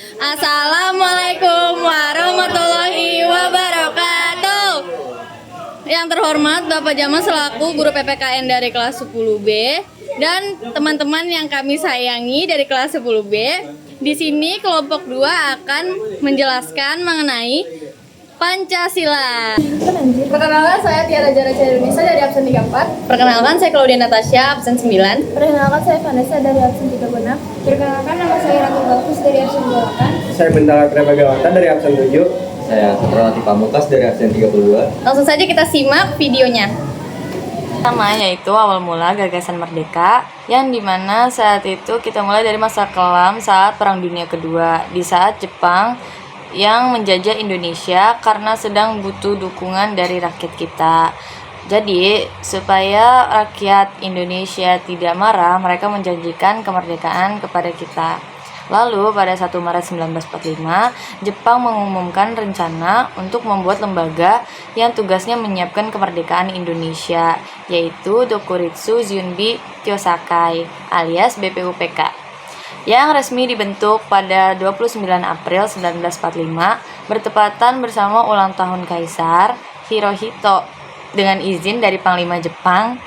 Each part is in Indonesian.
Assalamualaikum warahmatullahi wabarakatuh. Yang terhormat Bapak Jamal selaku guru PPKN dari kelas 10B dan teman-teman yang kami sayangi dari kelas 10B. Di sini kelompok 2 akan menjelaskan mengenai Pancasila. Perkenalkan, saya Tiara Jaraca Indonesia dari absen 34. Perkenalkan, saya Claudia Natasha absen 9. Perkenalkan, saya Vanessa dari absen 36. Perkenalkan, nama saya Ratu Bagus dari absen 28. Saya Bentala Prabagawata dari absen 7. Saya Satralati Pamukas dari absen 32. Langsung saja kita simak videonya. Pertama yaitu awal mula gagasan merdeka, yang dimana saat itu kita mulai dari masa kelam saat Perang Dunia Kedua, di saat Jepang yang menjajah Indonesia karena sedang butuh dukungan dari rakyat kita. Jadi, supaya rakyat Indonesia tidak marah, mereka menjanjikan kemerdekaan kepada kita. Lalu, pada 1 Maret 1945, Jepang mengumumkan rencana untuk membuat lembaga yang tugasnya menyiapkan kemerdekaan Indonesia, yaitu Dokuritsu Zunbi Kyosakai alias BPUPK, yang resmi dibentuk pada 29 April 1945 bertepatan bersama ulang tahun Kaisar Hirohito dengan izin dari Panglima Jepang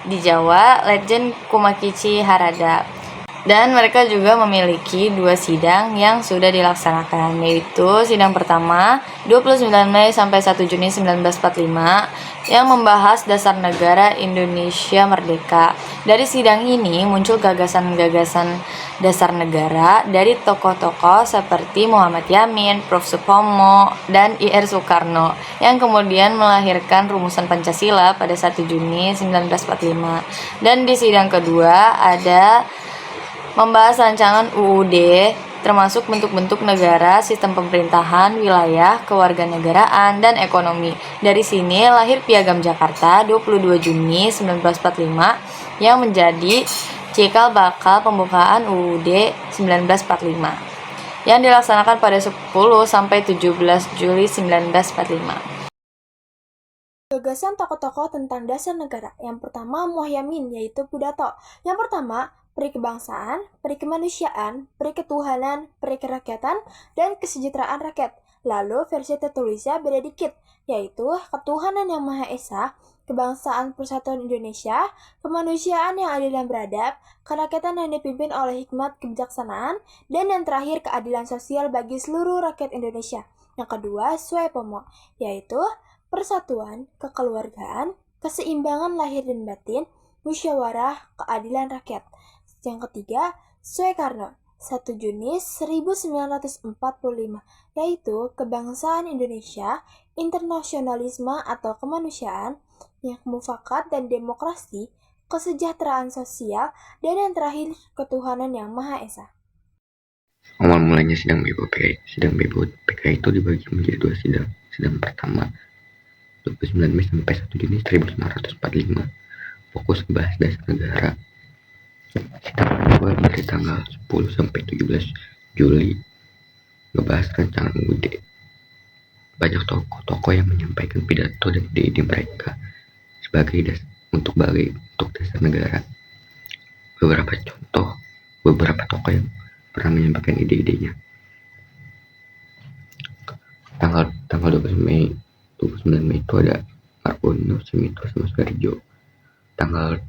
di Jawa, Letjen Kumakichi Harada. Dan mereka juga memiliki 2 sidang yang sudah dilaksanakan, yaitu sidang pertama 29 Mei sampai 1 Juni 1945 yang membahas dasar negara Indonesia Merdeka. Dari sidang ini muncul gagasan-gagasan dasar negara dari tokoh-tokoh seperti Muhammad Yamin, Prof. Supomo, dan I.R. Soekarno yang kemudian melahirkan rumusan Pancasila pada 1 Juni 1945. Dan di sidang kedua ada membahas rancangan UUD termasuk bentuk-bentuk negara, sistem pemerintahan, wilayah, kewarganegaraan, dan ekonomi. Dari sini lahir Piagam Jakarta 22 Juni 1945 yang menjadi cikal bakal pembukaan UUD 1945 yang dilaksanakan pada 10 sampai 17 Juli 1945. Gagasan tokoh-tokoh tentang dasar negara. Yang pertama, Muhaymin, yaitu pidato. Yang pertama, peri kebangsaan, peri kemanusiaan, peri ketuhanan, peri kerakyatan, dan kesejahteraan rakyat. Lalu versi tertulisnya beda dikit, yaitu ketuhanan yang Maha Esa, kebangsaan persatuan Indonesia, kemanusiaan yang adil dan beradab, kerakyatan yang dipimpin oleh hikmat kebijaksanaan, dan yang terakhir keadilan sosial bagi seluruh rakyat Indonesia. Yang kedua, Suepomo, yaitu persatuan, kekeluargaan, keseimbangan lahir dan batin, musyawarah, keadilan rakyat. Yang ketiga, Soekarno, 1 Juni 1945, yaitu kebangsaan Indonesia, internasionalisme atau kemanusiaan, yang mufakat dan demokrasi, kesejahteraan sosial, dan yang terakhir ketuhanan yang Maha Esa. Awal mulanya sidang BPUPK. Sidang BPUPK itu dibagi menjadi 2 sidang. Sidang pertama 29 Mei sampai 1 Juni 1945 fokus membahas dasar negara. Sidang kedua dari tanggal 10 sampai 17 Juli ngebahas rancangan UUD. Banyak tokoh-tokoh yang menyampaikan pidato dan ide-ide mereka sebagai untuk dasar negara. Beberapa tokoh yang pernah menyampaikan ide-idenya. Tanggal 29 Mei itu ada Margono, Simito, sama Suharjo. Tanggal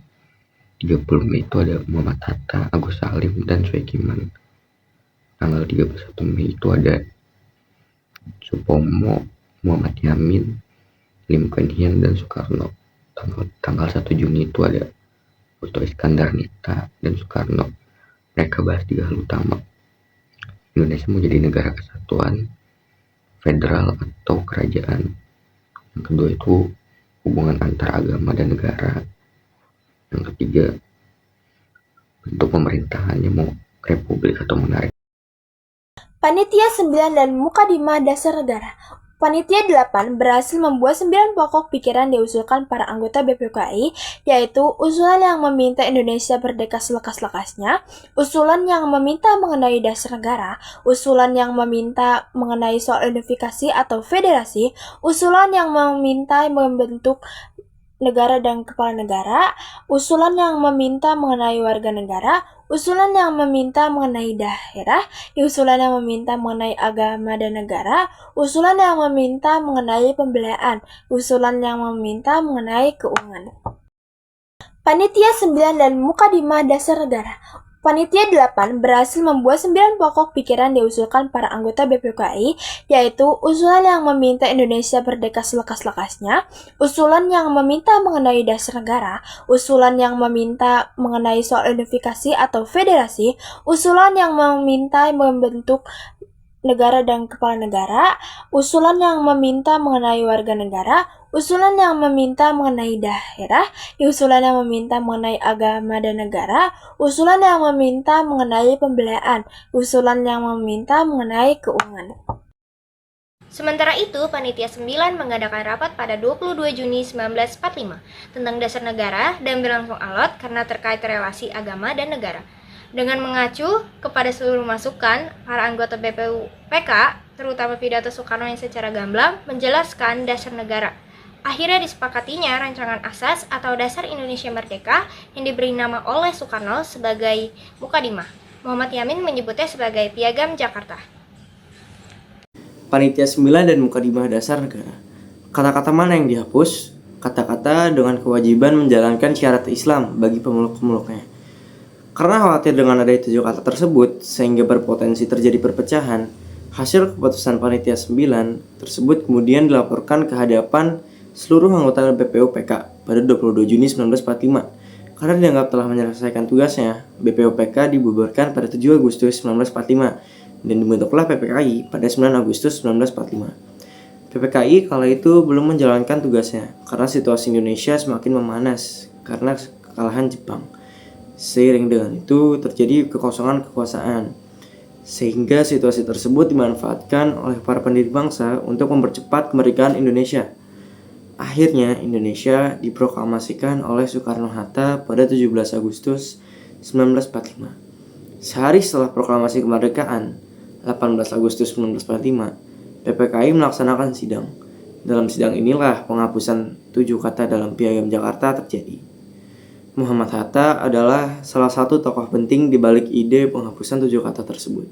30 Mei itu ada Muhammad Hatta, Agus Salim, dan Soekiman. Tanggal 31 Mei itu ada Supomo, Muhammad Yamin, Lim Kuan Yew, dan Soekarno. Tanggal 1 Juni itu ada Otto Iskandar Nita dan Soekarno. Mereka bahas 3 hal utama. Indonesia menjadi negara kesatuan, federal atau kerajaan. Yang kedua itu hubungan antar agama dan negara. Yang ketiga, bentuk pemerintahannya mau republik atau monarki. Panitia 9 dan Mukadimah Dasar Negara. Panitia 8 berhasil membuat 9 pokok pikiran diusulkan para anggota BPUPKI, yaitu usulan yang meminta Indonesia merdeka selekas-lekasnya, usulan yang meminta mengenai dasar negara, usulan yang meminta mengenai soal unifikasi atau federasi, usulan yang meminta membentuk negara dan kepala negara, usulan yang meminta mengenai warga negara, usulan yang meminta mengenai daerah, usulan yang meminta mengenai agama dan negara, usulan yang meminta mengenai pemberdayaan, usulan yang meminta mengenai keuangan. Panitia 9 dan Mukadimah Dasar Negara. Panitia 8 berhasil membuat 9 pokok pikiran diusulkan para anggota BPUKI, yaitu usulan yang meminta Indonesia merdeka selekas-lekasnya, usulan yang meminta mengenai dasar negara, usulan yang meminta mengenai soal unifikasi atau federasi, usulan yang meminta membentuk negara dan kepala negara, usulan yang meminta mengenai warga negara, usulan yang meminta mengenai daerah, usulan yang meminta mengenai agama dan negara, usulan yang meminta mengenai pemberdayaan, usulan yang meminta mengenai keuangan. Sementara itu, Panitia 9 mengadakan rapat pada 22 Juni 1945 tentang dasar negara dan berlangsung alot karena terkait relasi agama dan negara. Dengan mengacu kepada seluruh masukan, para anggota BPUPK, terutama pidato Soekarno yang secara gamblang, menjelaskan dasar negara. Akhirnya disepakatinya rancangan asas atau dasar Indonesia Merdeka yang diberi nama oleh Soekarno sebagai Mukadimah. Muhammad Yamin menyebutnya sebagai Piagam Jakarta. Panitia 9 dan Mukadimah Dasar Negara. Kata-kata mana yang dihapus? Kata-kata dengan kewajiban menjalankan syarat Islam bagi pemeluk-pemeluknya. Karena khawatir dengan adanya 7 kata tersebut sehingga berpotensi terjadi perpecahan, hasil keputusan Panitia 9 tersebut kemudian dilaporkan ke hadapan seluruh anggota BPUPK pada 22 Juni 1945. Karena dianggap telah menyelesaikan tugasnya, BPUPK dibubarkan pada 7 Agustus 1945 dan dibentuklah PPKI pada 9 Agustus 1945. PPKI kala itu belum menjalankan tugasnya karena situasi Indonesia semakin memanas karena kekalahan Jepang. Seiring dengan itu terjadi kekosongan kekuasaan, sehingga situasi tersebut dimanfaatkan oleh para pendiri bangsa untuk mempercepat kemerdekaan Indonesia. Akhirnya Indonesia diproklamasikan oleh Soekarno-Hatta pada 17 Agustus 1945. Sehari setelah proklamasi kemerdekaan, 18 Agustus 1945, PPKI melaksanakan sidang. Dalam sidang inilah penghapusan 7 kata dalam Piagam Jakarta terjadi. Muhammad Hatta adalah salah satu tokoh penting di balik ide penghapusan 7 kata tersebut.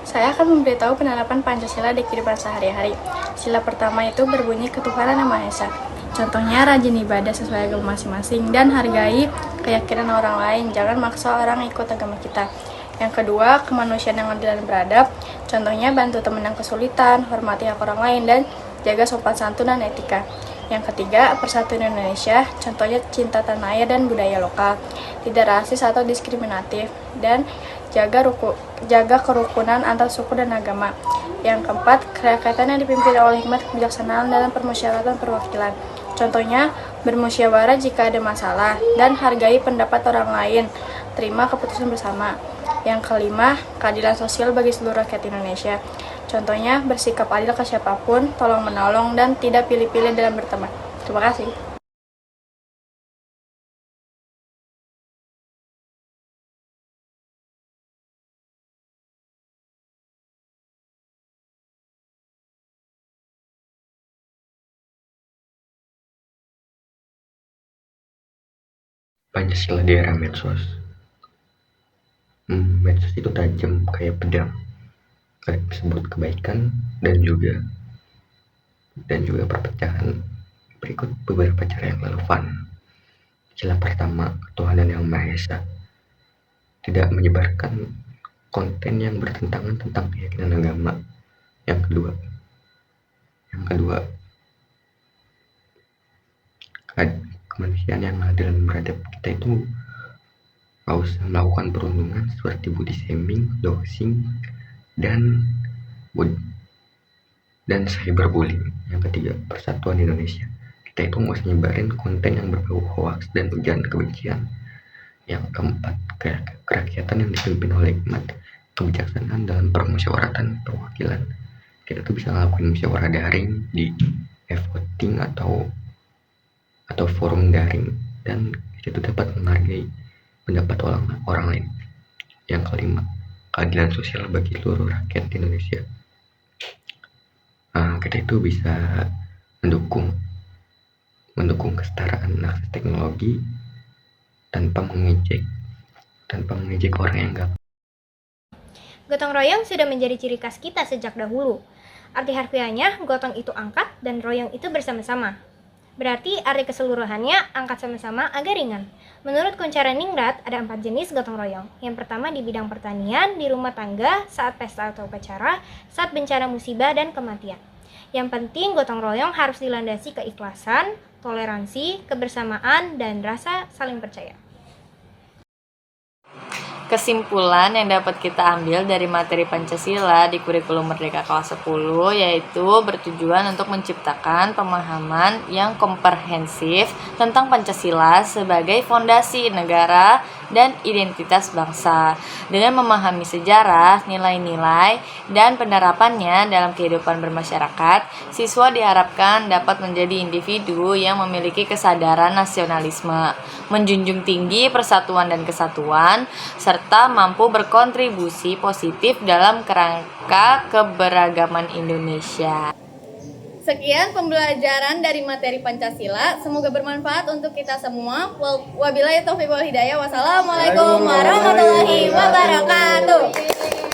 Saya akan memberitahu penerapan Pancasila di kehidupan sehari-hari. Sila pertama itu berbunyi ketuhanan yang Maha Esa. Contohnya rajin ibadah sesuai agama masing-masing dan hargai keyakinan orang lain. Jangan maksa orang ikut agama kita. Yang kedua, kemanusiaan yang adil dan beradab. Contohnya bantu teman yang kesulitan, hormati hak orang lain, dan jaga sopan santun dan etika. Yang ketiga, persatuan Indonesia, contohnya cinta tanah air dan budaya lokal, tidak rasis atau diskriminatif, dan jaga kerukunan antar suku dan agama. Yang keempat, kerakyatan yang dipimpin oleh hikmat kebijaksanaan dalam permusyawaratan perwakilan. Contohnya, bermusyawarah jika ada masalah, dan hargai pendapat orang lain, terima keputusan bersama. Yang kelima, keadilan sosial bagi seluruh rakyat Indonesia. Contohnya, bersikap adil ke siapapun, tolong-menolong, dan tidak pilih-pilih dalam berteman. Terima kasih. Pancasila di era medsos. Medsos itu tajam kayak pedang, disebut kebaikan dan juga perpecahan. Berikut beberapa cara yang relevan. Sila pertama, ketuhanan yang Maha Esa. Tidak menyebarkan konten yang bertentangan tentang keyakinan agama. Yang kedua, kemanusiaan yang adil dan beradab. Kita itu gak usah melakukan perundungan seperti body shaming, doxing, dan cyberbullying. Yang ketiga, persatuan Indonesia. Kita itu gak usah nyebarin konten yang berbau hoax dan ujaran kebencian. Yang keempat, kerakyatan yang dipimpin oleh hikmat kebijaksanaan dalam permusyawaratan perwakilan. Kita tuh bisa ngelakuin musyawarah daring di e-voting atau forum daring, dan kita dapat menghargai pendapat orang lain. Yang kelima, keadilan sosial bagi seluruh rakyat Indonesia. Kita itu bisa mendukung mendukung kesetaraan akses teknologi tanpa mengejek orang yang gak. Gotong royong sudah menjadi ciri khas kita sejak dahulu. Arti harfiahnya, gotong itu angkat dan royong itu bersama-sama. Berarti arti keseluruhannya angkat sama-sama agak ringan. Menurut Kunchara Ningrat, ada 4 jenis gotong royong. Yang pertama di bidang pertanian, di rumah tangga, saat pesta atau upacara, saat bencana musibah dan kematian. Yang penting gotong royong harus dilandasi keikhlasan, toleransi, kebersamaan, dan rasa saling percaya. Kesimpulan yang dapat kita ambil dari materi Pancasila di kurikulum Merdeka kelas 10 yaitu bertujuan untuk menciptakan pemahaman yang komprehensif tentang Pancasila sebagai fondasi negara dan identitas bangsa. Dengan memahami sejarah, nilai-nilai, dan penerapannya dalam kehidupan bermasyarakat, siswa diharapkan dapat menjadi individu yang memiliki kesadaran nasionalisme, menjunjung tinggi persatuan dan kesatuan, serta mampu berkontribusi positif dalam kerangka keberagaman Indonesia. Sekian pembelajaran dari materi Pancasila. Semoga bermanfaat untuk kita semua. Wabillahi taufiq wal hidayah. Wassalamualaikum warahmatullahi wabarakatuh.